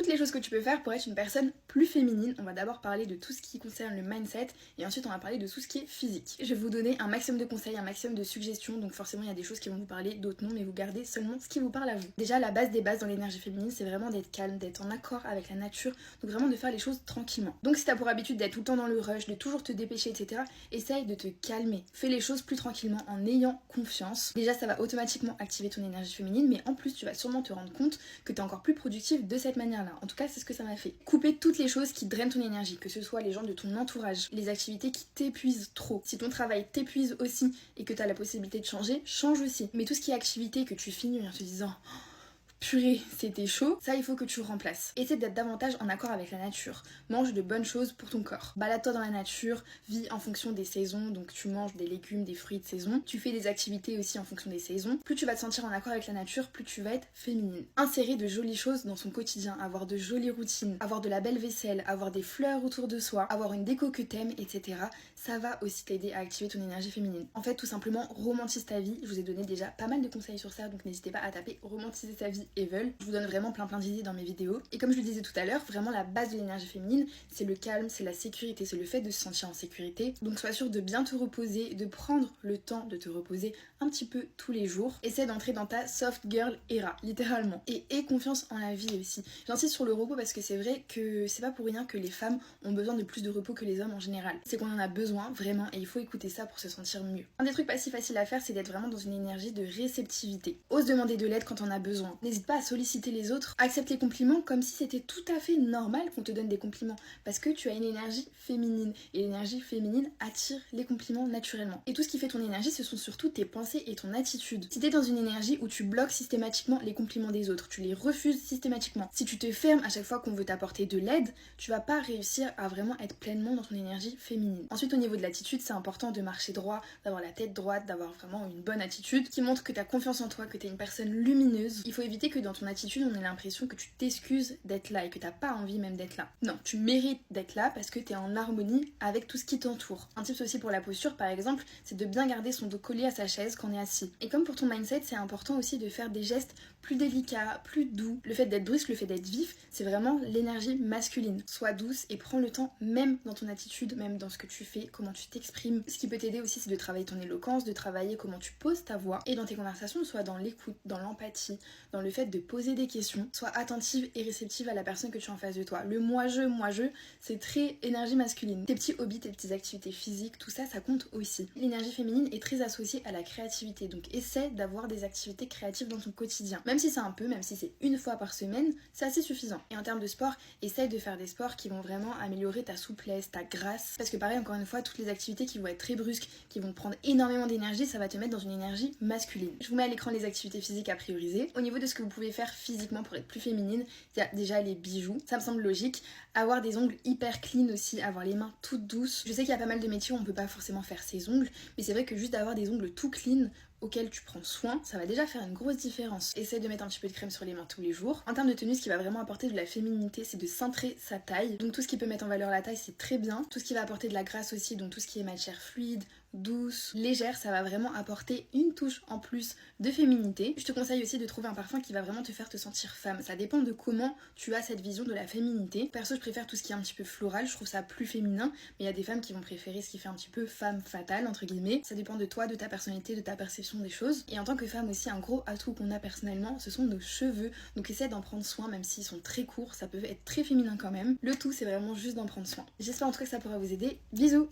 Toutes les choses que tu peux faire pour être une personne plus féminine. On va d'abord parler de tout ce qui concerne le mindset et ensuite on va parler de tout ce qui est physique. Je vais vous donner un maximum de conseils, un maximum de suggestions, donc forcément il y a des choses qui vont vous parler, d'autres non, mais vous gardez seulement ce qui vous parle à vous. Déjà la base des bases dans l'énergie féminine, c'est vraiment d'être calme, d'être en accord avec la nature, donc vraiment de faire les choses tranquillement. Donc si t'as pour habitude d'être tout le temps dans le rush, de toujours te dépêcher, etc., essaye de te calmer. Fais les choses plus tranquillement en ayant confiance. Déjà ça va automatiquement activer ton énergie féminine, mais en plus tu vas sûrement te rendre compte que t'es encore plus productive de cette manière-là. En tout cas c'est ce que ça m'a fait. Couper toutes les choses qui drainent ton énergie, que ce soit les gens de ton entourage, les activités qui t'épuisent trop. Si ton travail t'épuise aussi et que t'as la possibilité de changer, change aussi. Mais tout ce qui est activité que tu finis en te disant purée, c'était chaud, ça il faut que tu remplaces. Essaie d'être davantage en accord avec la nature. Mange de bonnes choses pour ton corps. Balade-toi dans la nature, vis en fonction des saisons, donc tu manges des légumes, des fruits de saison. Tu fais des activités aussi en fonction des saisons. Plus tu vas te sentir en accord avec la nature, plus tu vas être féminine. Insérer de jolies choses dans son quotidien, avoir de jolies routines, avoir de la belle vaisselle, avoir des fleurs autour de soi, avoir une déco que t'aimes, etc. Ça va aussi t'aider à activer ton énergie féminine. En fait, tout simplement, romantise ta vie. Je vous ai donné déjà pas mal de conseils sur ça, donc n'hésitez pas à taper romantiser sa vie Evil. Je vous donne vraiment plein d'idées dans mes vidéos. Et comme je le disais tout à l'heure, vraiment la base de l'énergie féminine, c'est le calme, c'est la sécurité, c'est le fait de se sentir en sécurité. Donc sois sûr de bien te reposer, de prendre le temps de te reposer un petit peu tous les jours. Essaie d'entrer dans ta soft girl era, littéralement. Et aie confiance en la vie aussi. J'insiste sur le repos parce que c'est vrai que c'est pas pour rien que les femmes ont besoin de plus de repos que les hommes en général. C'est qu'on en a besoin, vraiment, et il faut écouter ça pour se sentir mieux. Un des trucs pas si faciles à faire, c'est d'être vraiment dans une énergie de réceptivité. Ose demander de l'aide quand on a besoin. N'hésite pas à solliciter les autres. Accepte les compliments comme si c'était tout à fait normal qu'on te donne des compliments. Parce que tu as une énergie féminine. Et l'énergie féminine attire les compliments naturellement. Et tout ce qui fait ton énergie, ce sont surtout tes pensées et ton attitude. Si t'es dans une énergie où tu bloques systématiquement les compliments des autres, tu les refuses systématiquement. Si tu te fermes à chaque fois qu'on veut t'apporter de l'aide, tu vas pas réussir à vraiment être pleinement dans ton énergie féminine. Ensuite, au niveau de l'attitude, c'est important de marcher droit, d'avoir la tête droite, d'avoir vraiment une bonne attitude qui montre que t'as confiance en toi, que t'es une personne lumineuse. Il faut éviter que dans ton attitude, on ait l'impression que tu t'excuses d'être là et que t'as pas envie même d'être là. Non, tu mérites d'être là parce que t'es en harmonie avec tout ce qui t'entoure. Un tip aussi pour la posture, par exemple, c'est de bien garder son dos collé à sa chaise quand on est assis. Et comme pour ton mindset, c'est important aussi de faire des gestes plus délicats, plus doux. Le fait d'être brusque, le fait d'être vif, c'est vraiment l'énergie masculine. Sois douce et prends le temps, même dans ton attitude, même dans ce que tu fais, comment tu t'exprimes. Ce qui peut t'aider aussi, c'est de travailler ton éloquence, de travailler comment tu poses ta voix. Et dans tes conversations, soit dans l'écoute, dans l'empathie, dans le fait de poser des questions, sois attentive et réceptive à la personne que tu as en face de toi. Le moi-je, c'est très énergie masculine. Tes petits hobbies, tes petites activités physiques, tout ça, ça compte aussi. L'énergie féminine est très associée à la créativité, donc essaie d'avoir des activités créatives dans ton quotidien. Même si c'est un peu, même si c'est une fois par semaine, c'est assez suffisant. Et en termes de sport, essaye de faire des sports qui vont vraiment améliorer ta souplesse, ta grâce. Parce que pareil, encore une fois, toutes les activités qui vont être très brusques, qui vont te prendre énormément d'énergie, ça va te mettre dans une énergie masculine. Je vous mets à l'écran les activités physiques à prioriser. Au niveau de ce que vous pouvez faire physiquement pour être plus féminine, il y a déjà les bijoux, ça me semble logique. Avoir des ongles hyper clean aussi, avoir les mains toutes douces. Je sais qu'il y a pas mal de métiers où on peut pas forcément faire ses ongles, mais c'est vrai que juste d'avoir des ongles tout clean, auquel tu prends soin, ça va déjà faire une grosse différence. Essaye de mettre un petit peu de crème sur les mains tous les jours. En termes de tenue, ce qui va vraiment apporter de la féminité, c'est de cintrer sa taille. Donc tout ce qui peut mettre en valeur la taille, c'est très bien. Tout ce qui va apporter de la grâce aussi, donc tout ce qui est matière fluide, douce, légère, ça va vraiment apporter une touche en plus de féminité. Je te conseille aussi de trouver un parfum qui va vraiment te faire te sentir femme. Ça dépend de comment tu as cette vision de la féminité. Perso, je préfère tout ce qui est un petit peu floral, je trouve ça plus féminin, mais il y a des femmes qui vont préférer ce qui fait un petit peu femme fatale, entre guillemets. Ça dépend de toi, de ta personnalité, de ta perception des choses. Et en tant que femme aussi, un gros atout qu'on a personnellement, ce sont nos cheveux. Donc essaie d'en prendre soin, même s'ils sont très courts, ça peut être très féminin quand même. Le tout, c'est vraiment juste d'en prendre soin. J'espère en tout cas que ça pourra vous aider. Bisous!